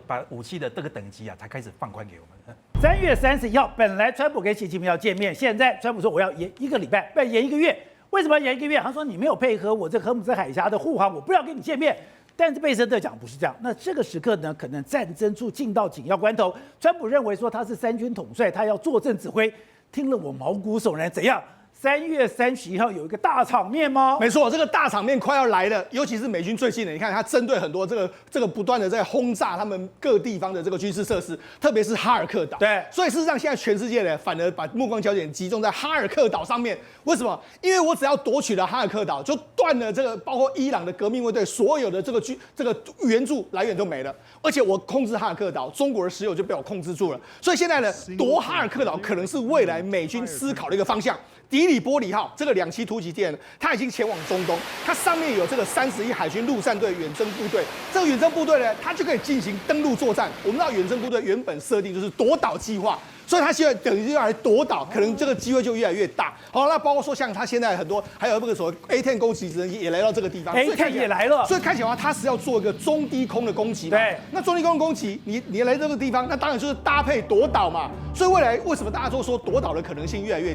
把武器的这个等级啊，才开始放宽给我们。3月31号，本来川普跟习近平要见面，现在川普说我要延1个礼拜，不然延1个月。为什么要延1个月？他说你没有配合我这荷姆斯海峡的护航，我不要跟你见面。但是贝森特讲不是这样，那这个时刻呢，可能战争进到紧要关头，川普认为说他是3军统帅，他要坐镇指挥，听了我毛骨悚然，怎样？3月31号有一个大场面吗？没错，这个大场面快要来了，尤其是美军最近的，你看他针对很多这个不断的在轰炸他们各地方的这个军事设施，特别是哈尔克岛。对，所以事实上现在全世界呢，反而把目光焦点集中在哈尔克岛上面。为什么？因为我只要夺取了哈尔克岛，就断了这个包括伊朗的革命卫队所有的这个援助来源都没了，而且我控制哈尔克岛，中国的石油就被我控制住了。所以现在呢，夺哈尔克岛可能是未来美军思考的一个方向。迪里波里号这个2栖突击舰，它已经前往中东，它上面有这个31海军陆战队远征部队，这个远征部队呢，它就可以进行登陆作战。我们知道远征部队原本设定就是夺岛计划，所以它现在等于要来夺岛，可能这个机会就越来越大。好，那包括说像它现在很多，还有那个所谓 A-10 攻击直升机也来到这个地方 ，A-10 也来了，所以看起来的话，它是要做一个中低空的攻击嘛。对，那中低空的攻击，你来这个地方，那当然就是搭配夺岛嘛。所以未来为什么大家都说夺岛的可能性越来越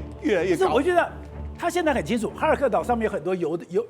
高？我觉得。他现在很清楚，哈尔克岛上面有很多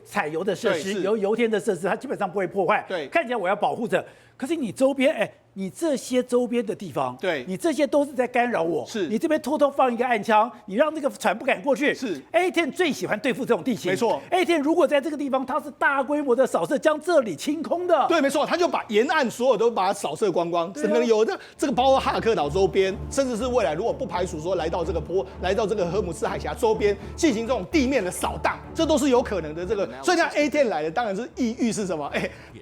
采油的设施，油田的设施，它基本上不会破坏。对，看起来我要保护着。可是你周边，你这些周边的地方，对你这些都是在干扰我。是你这边偷偷放一个暗枪，你让这个船不敢过去。是 A10 最喜欢对付这种地形。没错 ，A10 如果在这个地方，它是大规模的扫射，将这里清空的。对，没错，他就把沿岸所有都把它扫射光光，整个有的这个包括哈尔克岛周边，甚至是未来如果不排除说来到这个荷姆斯海峡周边进行这种地面的扫荡，这都是有可能的。这个，所以像 A10 来的当然是意欲是什么？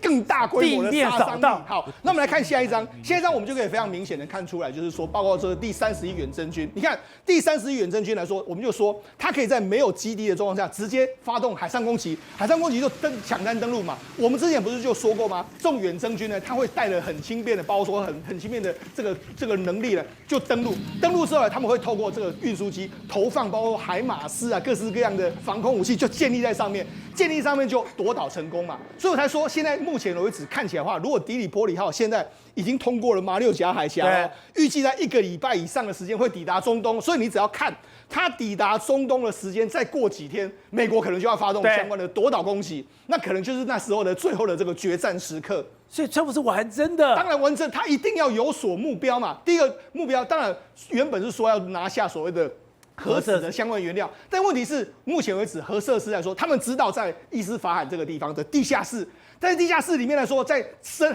更大规模的杀伤力。好，那我们来看下一张，下一张我们就可以非常明显的看出来，就是说，包括这个第31远征军，你看第31远征军来说，我们就说它可以在没有基地的状况下直接发动海上攻击，海上攻击就抢滩登陆嘛。我们之前不是就说过吗？这种远征军呢，它会带了很轻便的，包括说很轻便的这个能力呢，就登陆。登陆之后呢，他们会透过这个运输机投放包括海马斯啊各式各样的防空武器，就建立在上面，建立上面就夺岛成功嘛。所以我才说，现在目前为止看起来的话，如果迪里波里号现在已经通过了马六甲海峡，预计在1个礼拜以上的时间会抵达中东，所以你只要看它抵达中东的时间，再过几天，美国可能就要发动相关的夺岛攻击，那可能就是那时候的最后的这个决战时刻。所以川普是玩真的，当然玩真，他一定要有所目标嘛。第一个目标，当然原本是说要拿下所谓的核子的相关原料，但问题是，目前为止核设施来说，他们知道在伊斯法罕这个地方的地下室，但是地下室里面来说，在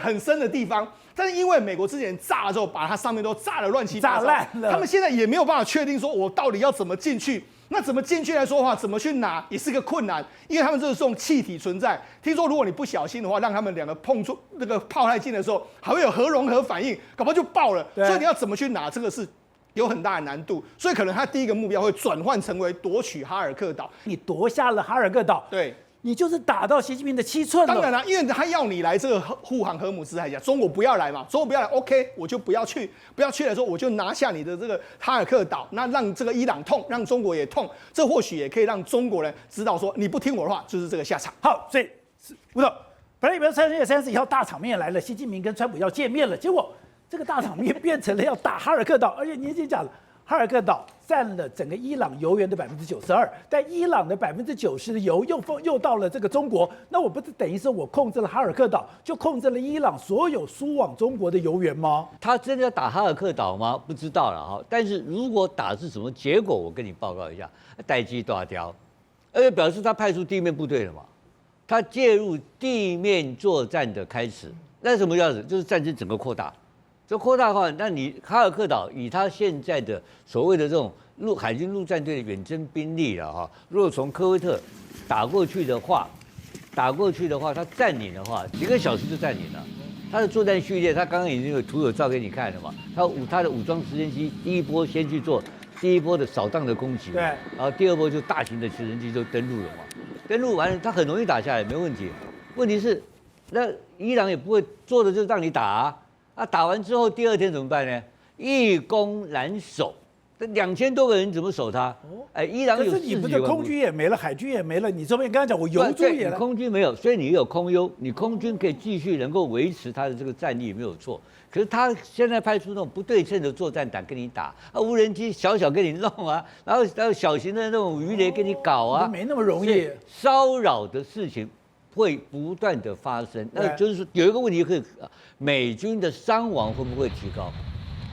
很深的地方。但是因为美国之前炸了之后，把它上面都炸了乱七八糟，炸烂了，他们现在也没有办法确定说我到底要怎么进去。那怎么进去来说的话，怎么去拿也是个困难，因为他们这种气体存在。听说如果你不小心的话，让他们两个碰触那个炮太近的时候，还会有核融合反应，搞不好就爆了。所以你要怎么去拿，这个是有很大的难度。所以可能他第一个目标会转换成为夺取哈尔克岛。你夺下了哈尔克岛，对。你就是打到习近平的7寸了。当然了，因为他要你来这个护航荷姆斯海峡，中国不要来嘛，中国不要来 ，OK， 我就不要去，不要去的时候，我就拿下你的这个哈尔克岛，那让这个伊朗痛，让中国也痛，这或许也可以让中国人知道说，你不听我的话，就是这个下场。好，所以吴总，本来以为3月31号大场面来了，习近平跟川普要见面了，结果这个大场面变成了要打哈尔克岛，而且你已经讲了。哈尔克岛占了整个伊朗油源的92%，但伊朗的90%的油又到了这个中国，那我不是等于是我控制了哈尔克岛，就控制了伊朗所有输往中国的油源吗？他真的要打哈尔克岛吗？不知道了哈。但是如果打是什么结果，我跟你报告一下，待机大雕，而且表示他派出地面部队了嘛，他介入地面作战的开始，那什么样子？就是战争整个扩大。这扩大的话，那你哈尔克岛以他现在的所谓的这种海军陆战队的远征兵力了哈，如果从科威特打过去的话，他占领的话，几个小时就占领了。他的作战序列，他刚刚已经有图有照给你看了嘛。他的武装直升机第一波先去做第一波的扫荡的攻击，对，然后第二波就大型的直升机就登陆了嘛。登陆完了，他很容易打下来，没问题。问题是，那伊朗也不会做的就让你打啊。打完之后，第二天怎么办呢？易攻难守，这2000多个人怎么守他？伊朗有40几万。可是你不是空军也没了，海军也没了，你这边刚刚讲我油猪也了，空军没有，所以你有空优，你空军可以继续能够维持他的这个战力没有错。可是他现在派出那种不对称的作战胆跟你打，无人机小跟你弄啊，然后小型的那种鱼雷跟你搞啊，没那么容易。骚扰的事情会不断的发生，那就是说有一个问题可以。美军的伤亡会不会提高？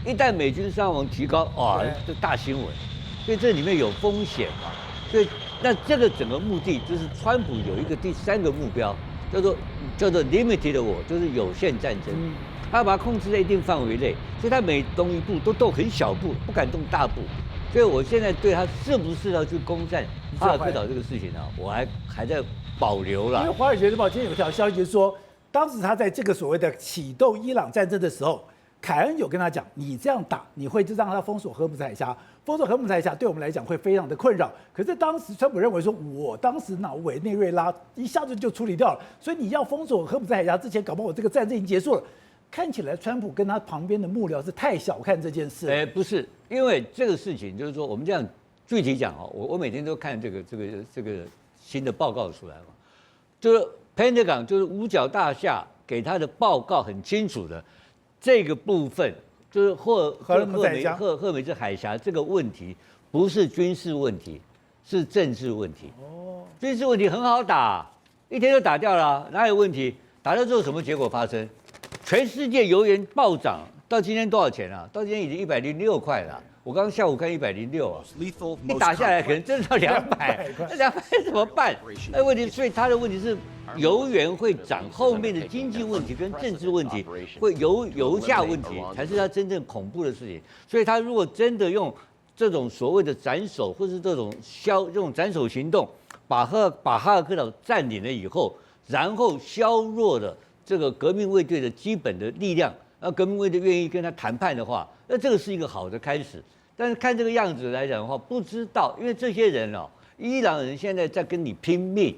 一旦美军伤亡提高，哇，这大新闻。所以这里面有风险嘛。所以那这个整个目的就是川普有一个第3个目标，叫做 limited war， 就是有限战争。他要把它控制在一定范围内，所以他每动一步都动很小步，不敢动大步。所以我现在对他是不是要去攻占哈尔克岛这个事情呢，我还在保留了。因为《华尔街日报》今天有条消息就是说。当时他在这个所谓的启动伊朗战争的时候，凯恩有跟他讲，你这样打，你会就让他封锁荷姆斯海峡，封锁荷姆斯海峡对我们来讲会非常的困扰。可是当时川普认为说，我当时委内瑞拉一下子就处理掉了，所以你要封锁荷姆斯海峡之前，搞不好我这个战争已经结束了。看起来川普跟他旁边的幕僚是太小看这件事。不是，因为这个事情就是说，我们这样具体讲我每天都看这个新的报告出来嘛，就是。Pentagon 就是五角大厦给他的报告很清楚的，这个部分就是赫梅兹海峡这个问题不是军事问题，是政治问题。军事问题很好打，一天就打掉了，哪有问题？打掉之后什么结果发生？全世界油元暴涨，到今天多少钱啊？到今天已经106块了。我刚刚下午看106啊，一打下来可能真的到200，那200怎么办？那问题，所以他的问题是油源会涨，后面的经济问题跟政治问题，会油价问题才是他真正恐怖的事情。所以他如果真的用这种所谓的斩首，或是这种斩首行动，把哈尔科岛占领了以后，然后削弱了这个革命卫队的基本的力量，革命卫队愿意跟他谈判的话，那这个是一个好的开始。但是看这个样子来讲的话，不知道，因为这些人哦，伊朗人现在在跟你拼命，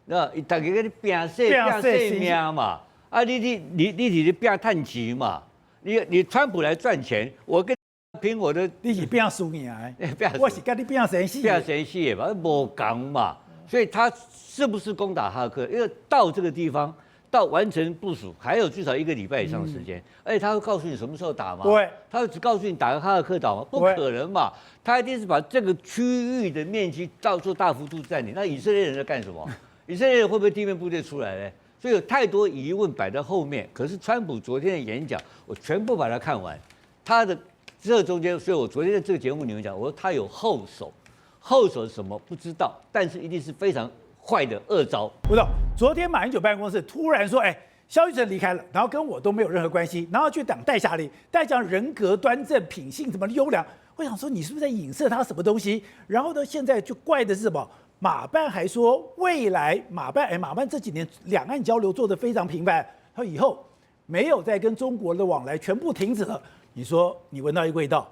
那大家跟你拼性命嘛，啊，你是拼探钱嘛，你川普来赚钱，我跟拼我的，你是拼输赢的，我是跟你拼生死，拼生死的嘛，无共嘛，所以他是不是攻打哈尔科？因为到这个地方。到完成部署还有至少1个礼拜以上的时间，而且他会告诉你什么时候打吗？对，他会只告诉你打个哈尔科岛吗？不可能嘛！他一定是把这个区域的面积到处大幅度占领。那以色列人在干什么？以色列人会不会地面部队出来呢？所以有太多疑问摆在后面。可是川普昨天的演讲，我全部把它看完，他的这中间，所以我昨天在这个节目里面讲，我说他有后手，后手是什么不知道，但是一定是非常坏的恶招。不懂。昨天马英九办公室突然说，萧旭晨离开了，然后跟我都没有任何关系，然后去党代下令，代讲人格端正、品性怎么优良。我想说，你是不是在影射他什么东西？然后呢，现在就怪的是什么？马办还说，未来马办这几年两岸交流做得非常频繁，他以后没有再跟中国的往来，全部停止了。你说，你闻到一个味道？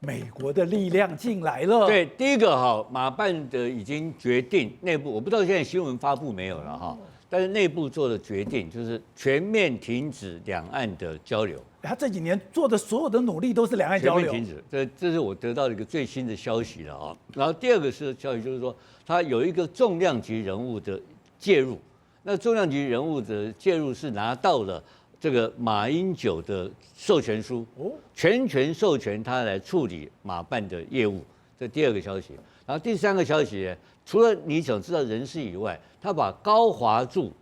美国的力量进来了。对，第一个哈，马办的已经决定内部，我不知道现在新闻发布没有了哈，但是内部做的决定就是全面停止两岸的交流。他这几年做的所有的努力都是两岸交流。全面停止，这是我得到的一个最新的消息了啊。然后第二个是消息，就是说他有一个重量级人物的介入，那重量级人物的介入是拿到了这个马英九的授权书，全权授权他来处理马办的业务，这第二个消息。然后第三个消息呢，除了你想知道人事以外，他把高华柱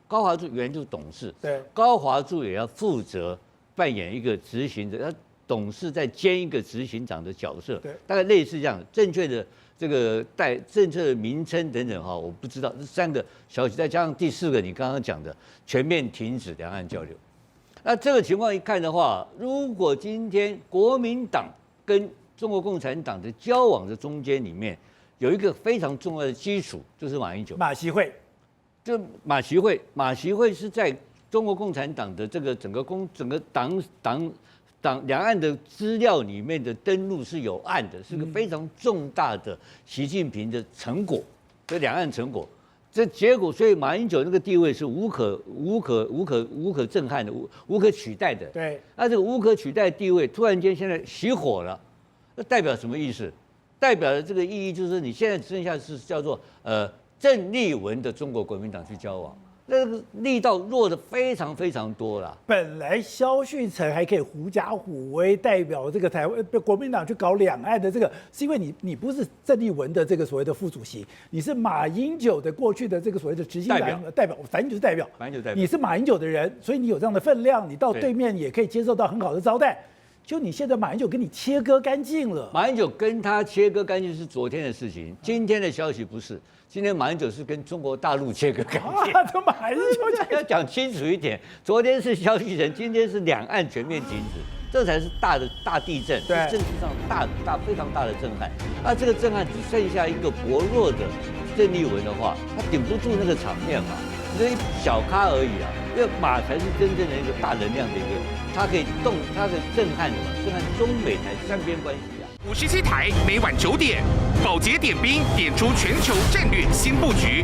原就是董事，对，高华柱也要负责扮演一个执行者，他董事在兼一个执行长的角色，对，大概类似这样，正确的这个政策的名称等等哈，我不知道，这三个消息再加上第四个你刚刚讲的全面停止两岸交流。那这个情况一看的话，如果今天国民党跟中国共产党的交往的中间里面有一个非常重要的基础，就是马英九。马习会，这马习会是在中国共产党的这个整个党两岸的资料里面的登录是有案的，是个非常重大的习近平的成果，这两岸成果。这结果，所以马英九那个地位是无可震撼的，无可取代的。对，那这个无可取代地位，突然间现在熄火了，那代表什么意思？代表的这个意义就是你现在只剩下是叫做郑丽文的中国国民党去交往，那个力道弱的非常非常多了。本来萧旭晨还可以狐假虎威，代表这个台湾国民党去搞两岸的这个，是因为你不是郑丽文的这个所谓的副主席，你是马英九的过去的这个所谓的执行代表，反正就是代表，你是马英九的人，所以你有这样的分量，你到对面也可以接受到很好的招待。就你现在马英九跟你切割干净了，马英九跟他切割干净是昨天的事情，今天的消息不是。今天马英九是跟中国大陆切割干净，这马英九要讲清楚一点。昨天是萧旭晨，今天是两岸全面停止，这才是大地震，是政治上非常大的震撼。那这个震撼只剩下一个薄弱的郑丽文的话，他顶不住那个场面嘛，这一小咖而已啊。因为马才是真正的一个大能量的一个，它可以动，它的震撼中美台三边关系啊。57台每晚9点，宝洁点兵点出全球战略新布局。